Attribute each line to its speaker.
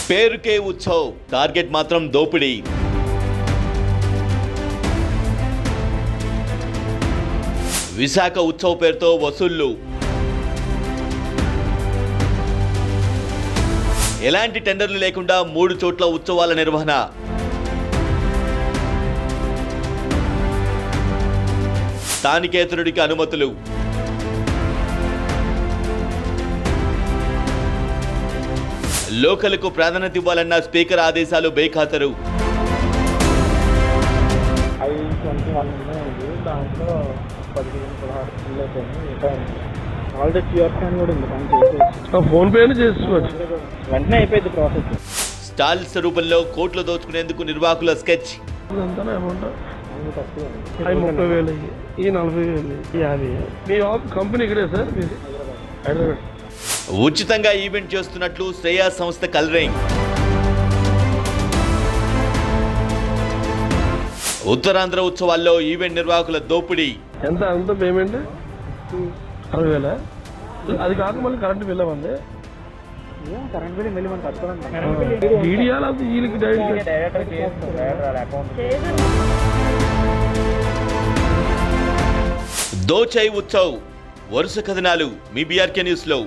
Speaker 1: పేరుకే ఉత్సవ్, టార్గెట్ మాత్రం దోపిడీ. విశాఖ ఉత్సవ్ పేరుతో వసూళ్లు. ఎలాంటి టెండర్లు లేకుండా 3 చోట్ల ఉత్సవాల నిర్వహణ. స్థానికేతరుడికి అనుమతులు. లోకల్కు ప్రాధాన్యత ఇవ్వాలన్న స్పీకర్ ఆదేశాలు బేఖాతరు.
Speaker 2: ఫోన్ పే చేసుకోవచ్చు, వెంటనే అయిపోయింది ప్రాసెస్.
Speaker 1: స్టాల్స్ రూపంలో కోట్లు దోచుకునేందుకు నిర్వాహకుల స్కెచ్.
Speaker 2: 30,000 ఈ 40,000 ఈ 50. మీ కంపెనీ ఇక్కడే సార్, మీది హైదరాబాద్.
Speaker 1: ఉచితంగా ఈవెంట్ చేస్తున్నట్లు శ్రేయా సంస్థ కలరింగ్. ఉత్తరాంధ్ర ఉత్సవాల్లో ఈవెంట్ నిర్వాహకుల దోపిడీ.
Speaker 2: ఎంత పేమెంట్? 60,000. అది కాక మళ్ళీ కరెంట్ బిల్ అవ్వండి. కరెంట్ బిల్ మళ్ళీ మనం వీళ్ళకి
Speaker 1: దోచై ఉత్సవ్ వరుస కథనాలు మీ బీఆర్కే న్యూస్ లో.